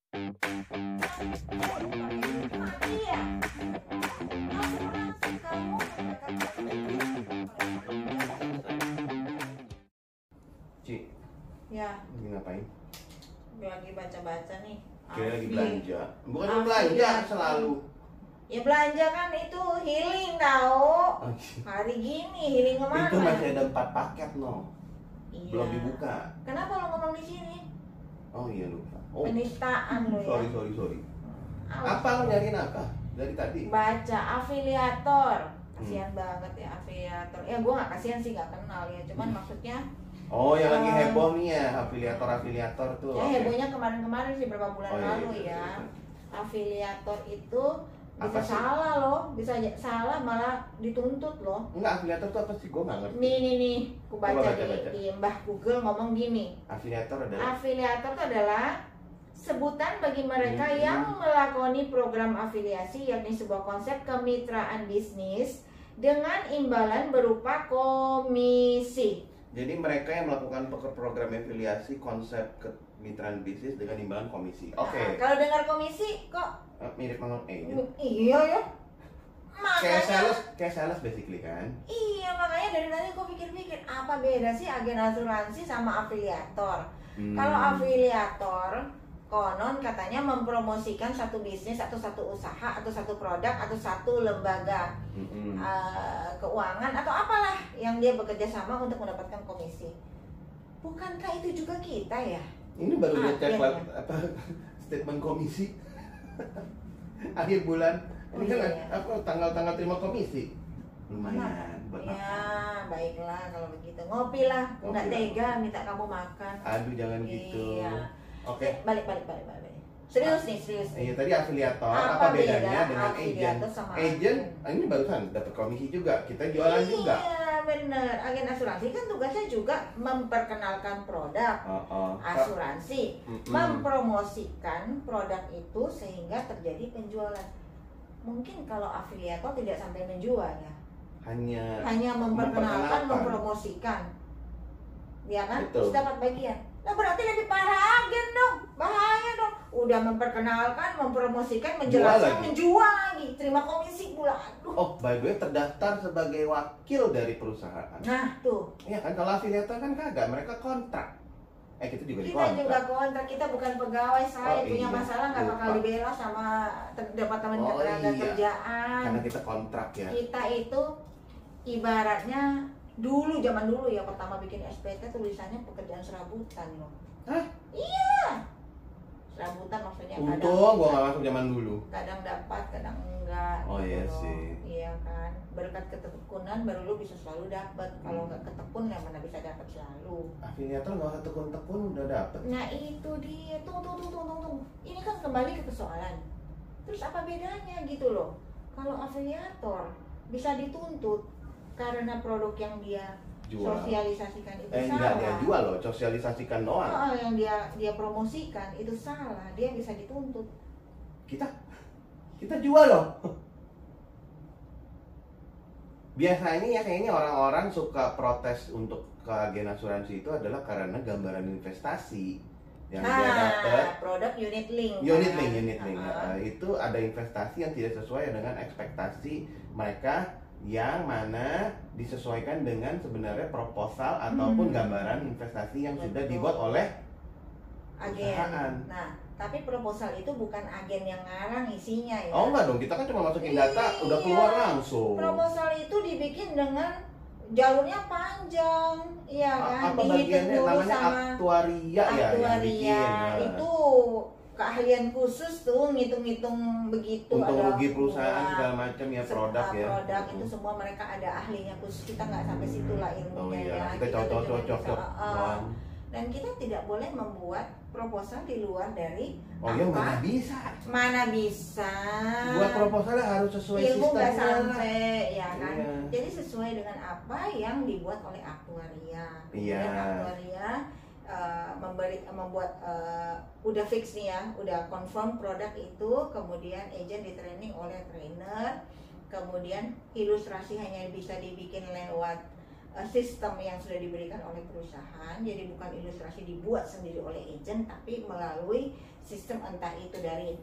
Iya. Asuransi kamu Ci, ya, lagi ngapain? lagi baca-baca nih. Kira lagi Afli. belanja. Bukan Afli. belanja selalu. Ya belanja kan itu healing tahu. Oh, iya. Hari gini healing kemana? Itu masih ada 4 paket no. Iya. Belum dibuka. Kenapa lo ngomong di sini? Oh iya lupa. Oh, Penistaan lo ya. sorry. Awas. Apa lo nyariin apa? Dari tadi? Baca afiliator. Kasihan banget ya afiliator. Ya gue nggak kasihan sih, nggak kenal ya. Cuman maksudnya Oh, yang lagi heboh nih ya, afiliator tuh. ya Oke. hebohnya kemarin-kemarin sih beberapa bulan Oh, iya, lalu iya, ya. iya. Afiliator itu bisa Apa sih? salah loh, bisa salah malah dituntut loh. Enggak, afiliator tuh apa sih? Gue nggak ngerti. Nih, ku baca, Coba baca. di Mbah Google ngomong gini. Afiliator adalah Afiliator itu adalah sebutan bagi mereka yang melakoni program afiliasi, yakni sebuah konsep kemitraan bisnis dengan imbalan berupa komisi. jadi mereka yang melakukan program afiliasi konsep kemitraan bisnis dengan imbalan komisi. Oke. Nah, kalau dengar komisi kok Mirip sama agent. iya ya. Makanya Kayak sales basically kan. iya, makanya dari tadi gue pikir-pikir apa beda sih agen asuransi sama afiliator. Kalau afiliator konon katanya mempromosikan satu bisnis atau satu usaha atau satu produk atau satu lembaga keuangan atau apalah yang dia bekerja sama untuk mendapatkan komisi. Bukankah itu juga kita ya? Ini baru dia cek Agen ya? apa statement komisi akhir bulan. Ini kan Iya. apa tanggal-tanggal terima komisi. Lumayan buat makan. Ya baiklah kalau begitu, ngopi lah. Nggak Ngopi lah. tega minta kamu makan. Aduh jangan gitu. Iya. Oke. Balik. Serius nih. Iya tadi afiliator Apa apa bedanya beda dengan agent? afiliator sama Agent ini barusan dapat komisi juga. Kita jualan juga. Iya bener. Agen asuransi kan tugasnya juga memperkenalkan produk asuransi, mempromosikan produk itu sehingga terjadi penjualan. Mungkin kalau afiliator tidak sampai menjual ya, hanya memperkenalkan, mempromosikan, ya kan? Betul. Terus dapat bagian. Nah berarti lebih parah agen dong, bahaya dong. Udah memperkenalkan, mempromosikan, menjelaskan, lagi. menjual lagi, terima komisi pula. Aduh. Oh, by the way terdaftar sebagai wakil dari perusahaan. Nah tuh, Iya kan kalau afiliator kan kagak, mereka kontrak. Kita juga kita dikontrak. juga kontrak, kita bukan pegawai. Saya Oh, punya iya. masalah nggak bakal Lupa. dibela sama Departemen Oh, Ketenaga iya. Kerjaan. Karena kita kontrak ya. Kita itu ibaratnya zaman dulu ya, pertama bikin SPT tulisannya pekerjaan serabutan loh. Hah? Iya, serabutan maksudnya Untung gua nggak masuk zaman dulu. kadang dapat kadang enggak. Oh, iya loh. sih. Iya kan, berkat ketekunan baru lu bisa selalu dapat. Kalau nggak ketekun ya mana bisa dapat selalu. Afiliator nggak usah tekun-tekun udah dapet. Nah itu dia, tunggu. Ini kan kembali ke persoalan. Terus apa bedanya gitu loh? Kalau afiliator bisa dituntut karena produk yang dia Jual. sosialisasikan itu Enggak dia salah. jual loh, sosialisasikan doang. Oh, yang dia promosikan itu salah, dia bisa dituntut. Kita jual loh. Biasanya ya kayaknya orang-orang suka protes untuk ke agen asuransi itu adalah karena gambaran investasi yang dia dapat. Produk unit link. Unit kan? link. Itu ada investasi yang tidak sesuai dengan ekspektasi mereka, yang mana disesuaikan dengan sebenarnya proposal ataupun gambaran investasi yang sudah Betul. dibuat oleh Agen. perusahaan. Nah, tapi proposal itu bukan agen yang ngarang isinya ya. Oh enggak dong, kita kan cuma masukin data udah keluar langsung. Proposal itu dibikin dengan jalurnya panjang, iya kan? Apa bagiannya namanya aktuaria ya yang bikin. Itu keahlian khusus tuh, ngitung-ngitung begitu. Untung ada rugi perusahaan semua segala macam ya, produk ya. Produk itu semua mereka ada ahlinya khusus. Kita nggak sampai situ lah ilmunya. Oh iya, ya. kita tuh cuma cocok bisa, doang. dan kita tidak boleh membuat proposal di luar dari Oh iya, mana bisa? Mana bisa. Buat proposalnya harus sesuai Ilmu nggak sistemnya. sampai, ya kan? Iya. Jadi sesuai dengan apa yang dibuat oleh aktuaria. Iya. Kemudian aktuaria membuat udah fix nih ya, udah confirm produk itu, kemudian agent di training oleh trainer, kemudian ilustrasi hanya bisa dibikin lewat sistem yang sudah diberikan oleh perusahaan. Jadi bukan ilustrasi dibuat sendiri oleh agent, tapi melalui sistem entah itu dari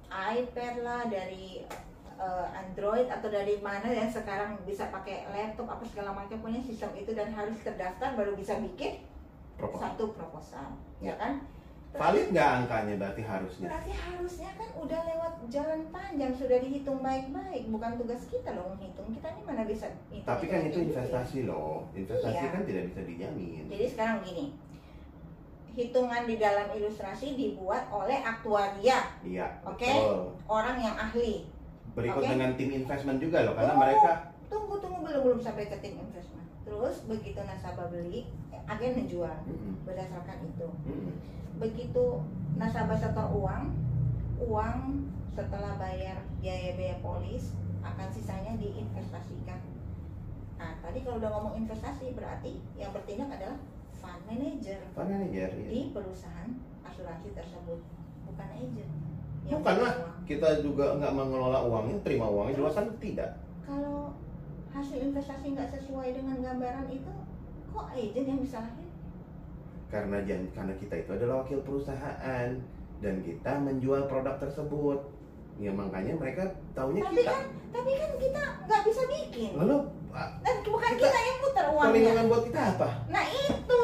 iPad lah, dari Android atau dari mana yang sekarang bisa pakai laptop apa segala macam, punya sistem itu dan harus terdaftar baru bisa bikin satu proposal, ya kan? Valid nggak angkanya berarti harusnya? Berarti harusnya kan udah lewat jalan panjang, sudah dihitung baik-baik. Bukan tugas kita loh menghitung, kita ini mana bisa hitung. Tapi kan itu investasi loh, investasi Iya. kan tidak bisa dijamin. Jadi sekarang gini, hitungan di dalam ilustrasi dibuat oleh aktuaria, Iya, Oke. betul. orang yang ahli. Berikut Oke. dengan tim investment juga loh, karena Tunggu, mereka Tunggu belum sampai ke tim investment. Terus begitu nasabah beli, agen menjual berdasarkan itu. Begitu nasabah setor uang setelah bayar biaya polis akan sisanya diinvestasikan. Nah tadi kalau udah ngomong investasi berarti yang bertindak adalah fund manager manajer. di perusahaan asuransi tersebut, bukan agent. Bukan lah, kita juga nggak mengelola uangnya, terima uangnya juga kan tidak. Kalau hasil investasi nggak sesuai dengan gambaran itu, kok agent yang disalahin? Karena kita itu adalah wakil perusahaan dan kita menjual produk tersebut. Ya makanya mereka taunya Tapi kita. kan kita nggak bisa bikin. Lalu Dan bukan kita yang putar uangnya. perlindungan buat kita apa? Nah itu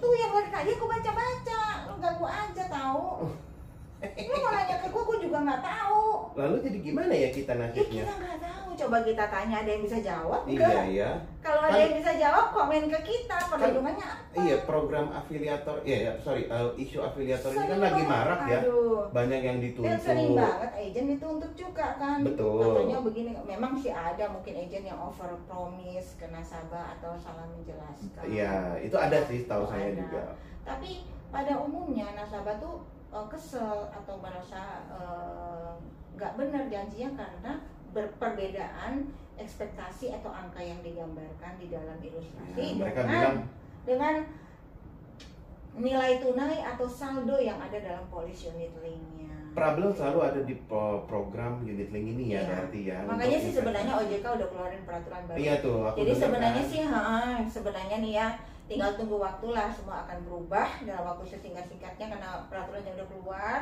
yang dari tadi aku baca-baca, lu ganggu aja tahu. Lu mau nanya ke gue juga nggak tahu. Lalu jadi gimana ya kita Ya nasibnya? kita nggak tahu. Coba kita tanya, ada yang bisa jawab Iya nggak? ya. Kalau ada Kan- yang bisa jawab, komen ke kita. Perlindungannya apa? Iya, program afiliator, isu afiliator ini kan Sering lagi banget. marak ya. Aduh. Banyak yang Dan dituntut. sering banget agent dituntut juga kan. Betul. Katanya begini, memang sih ada mungkin agent yang over promise ke nasabah atau salah menjelaskan. Iya, itu ada sih, tahu Itu saya ada. juga. Tapi pada umumnya nasabah tuh kesel atau merasa nggak benar janjinya karena perbedaan ekspektasi atau angka yang digambarkan di dalam ilustrasi Ya, mereka dengan bilang dengan nilai tunai atau saldo yang ada dalam polis unit linknya. problem selalu ada di program unit link ini ya, Iya. berarti ya. Makanya untuk sih sebenarnya investasi. OJK udah keluarin peraturan baru. Iya tuh, aku Jadi dengar sebenarnya kan. sih, sebenarnya nih ya, tinggal tunggu waktu lah, semua akan berubah dalam waktu sesingkat-singkatnya karena peraturannya udah keluar.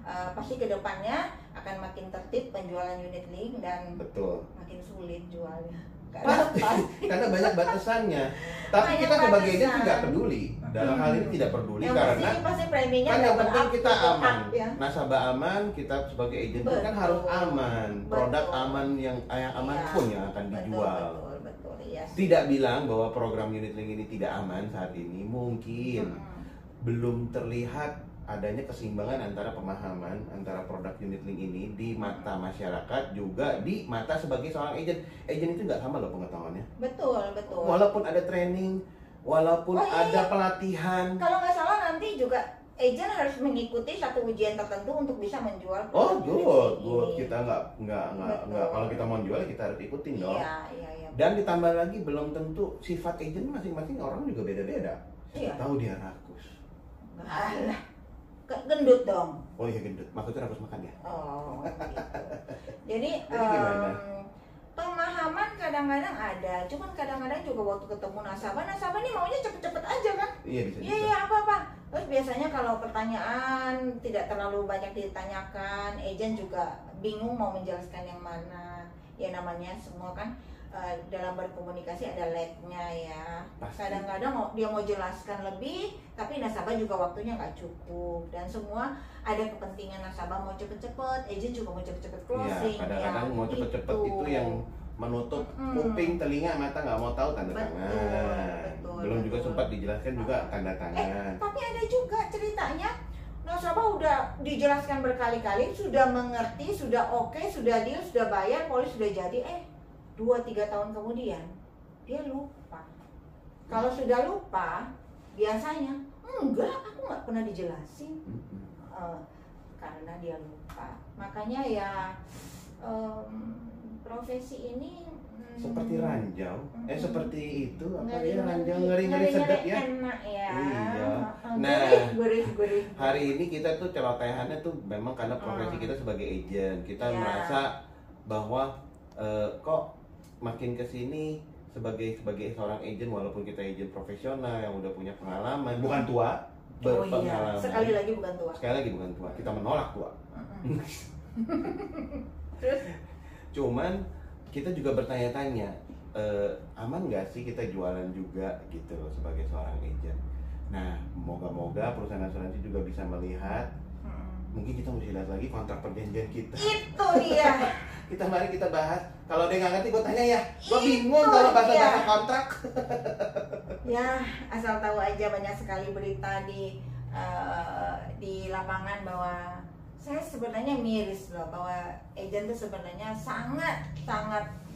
Pasti kedepannya akan makin tertib penjualan unit link dan Betul. makin sulit jualnya. Karena banyak batasannya. Tapi Banyak kita sebagai agent batasan. tidak peduli. Dalam hal ini tidak peduli Yang karena pasti preminya kan yang double penting up, kita triple up, aman. ya. Nasabah aman, kita sebagai agent pun kan Betul. harus aman. Produk Betul. aman yang aman Iya. pun yang akan dijual. Betul, iya. Tidak bilang bahwa program unit link ini tidak aman saat ini. Mungkin belum terlihat adanya keseimbangan antara pemahaman antara produk unit link ini di mata masyarakat juga di mata sebagai seorang agent. Agent itu nggak sama loh pengetahuannya. Betul. Walaupun ada training, walaupun Oh, iya. ada pelatihan. Kalau nggak salah nanti juga agent harus mengikuti satu ujian tertentu untuk bisa menjual. Oh, produk good. ini. Kita nggak Betul. kalau kita mau jual kita harus ikutin dong. Iya. Dan ditambah lagi belum tentu sifat agent masing-masing orang juga beda-beda. Iya. Tahu dia rakus. Alah, gendut dong. Oh iya gendut. Maksudnya rakus makan ya. Oh, gitu. Jadi Jadi gimana? pemahaman kadang-kadang ada, cuman kadang-kadang juga waktu ketemu nasabah ini maunya cepet-cepet aja kan? Iya bisa. Iya apa-apa. Terus biasanya kalau pertanyaan tidak terlalu banyak ditanyakan, agent juga bingung mau menjelaskan yang mana. Ya namanya semua kan dalam berkomunikasi ada lag-nya ya. Pasti. Kadang-kadang dia mau jelaskan lebih, tapi nasabah juga waktunya nggak cukup. Dan semua ada kepentingan nasabah mau cepet-cepet, agent juga mau cepet-cepet Iya, closing. kadang-kadang ya, mau cepet-cepet itu yang menutup kuping, telinga, mata nggak mau tahu tanda tangan. Belum juga sempat dijelaskan juga tanda tangan. Tapi ada juga ceritanya nasabah udah dijelaskan berkali-kali, sudah mengerti, sudah oke, sudah deal, sudah bayar, polis sudah jadi. 2-3 tahun kemudian dia lupa. Kalau sudah lupa, biasanya enggak, aku nggak pernah dijelasin. Karena dia lupa. Makanya ya profesi ini Seperti ranjau, seperti itu apa ya, ranjau ngeri ngeri sedap ya. enak ya. Iya. Nah, Gurih. hari ini kita tuh celotehannya tuh memang karena profesi kita sebagai agent, kita Ya. merasa bahwa kok makin kesini sebagai seorang agent, walaupun kita agent profesional yang udah punya pengalaman, bukan tua, Oh iya, berpengalaman. sekali lagi bukan tua. Sekali lagi bukan tua, kita menolak tua. Terus? Cuman kita juga bertanya-tanya, aman nggak sih kita jualan juga gitu loh sebagai seorang agent. Nah, moga-moga perusahaan asuransi juga bisa melihat. Mungkin kita mesti lihat lagi kontrak perjanjian kita. Itu dia. Mari kita bahas. Kalau dia nggak ngerti, gue tanya ya. Gue bingung Itu kalau bahasa dia. kontrak. Ya, asal tahu aja banyak sekali berita di lapangan bahwa saya sebenarnya miris loh, bahwa agent tuh sebenarnya sangat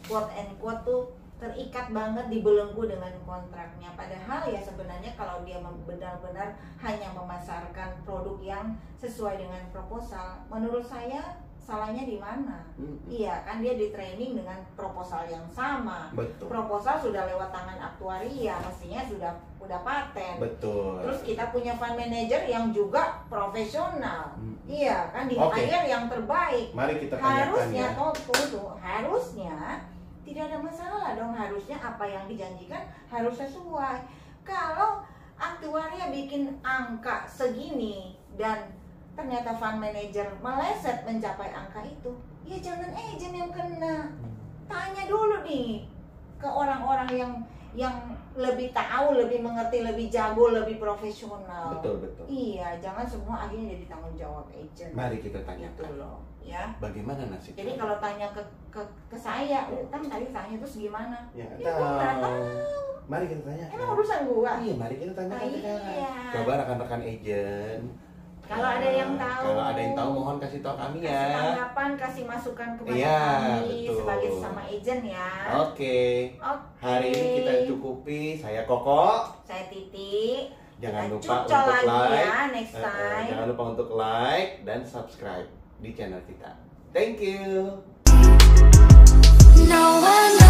quote and quote tuh terikat banget, dibelenggu dengan kontraknya. Padahal ya sebenarnya kalau dia benar-benar hanya memasarkan produk yang sesuai dengan proposal, menurut saya salahnya di mana? Iya kan, dia di training dengan proposal yang sama. Betul. Proposal sudah lewat tangan aktuaria, mestinya udah paten. Betul. Terus kita punya fund manager yang juga profesional. Iya kan, di hire yang terbaik. Mari kita tanyakan harusnya ya. harusnya tidak ada masalah dong, harusnya apa yang dijanjikan harus sesuai. Kalau aktuaria bikin angka segini dan ternyata fund manager meleset mencapai angka itu, ya jangan agent yang kena. Tanya dulu nih ke orang-orang yang lebih tahu, lebih mengerti, lebih jago, lebih profesional. Betul. Iya, jangan semua akhirnya jadi tanggung jawab agent. Mari kita tanyakan. Gitu loh, ya. Bagaimana nasib? Jadi kalau tanya ke saya, kan tadi tanya terus gimana? Ya, Ya gua nggak tahu. Mari kita tanya. Emang urusan gua? Iya, mari kita tanyakan sekarang. Iya. Coba rekan-rekan agent. Kalau ada yang tahu, Kalau ada yang tahu, mohon kasih tahu kami ya. Kasih tanggapan, kasih masukan kepada Iya, kami betul. sebagai sesama agent ya. Oke. Oke. Hari ini kita cukupi. Saya Koko. Saya Titi. Jangan Kita lupa cucol untuk lagi like. ya next time. Jangan lupa untuk like dan subscribe di channel kita. Thank you. No one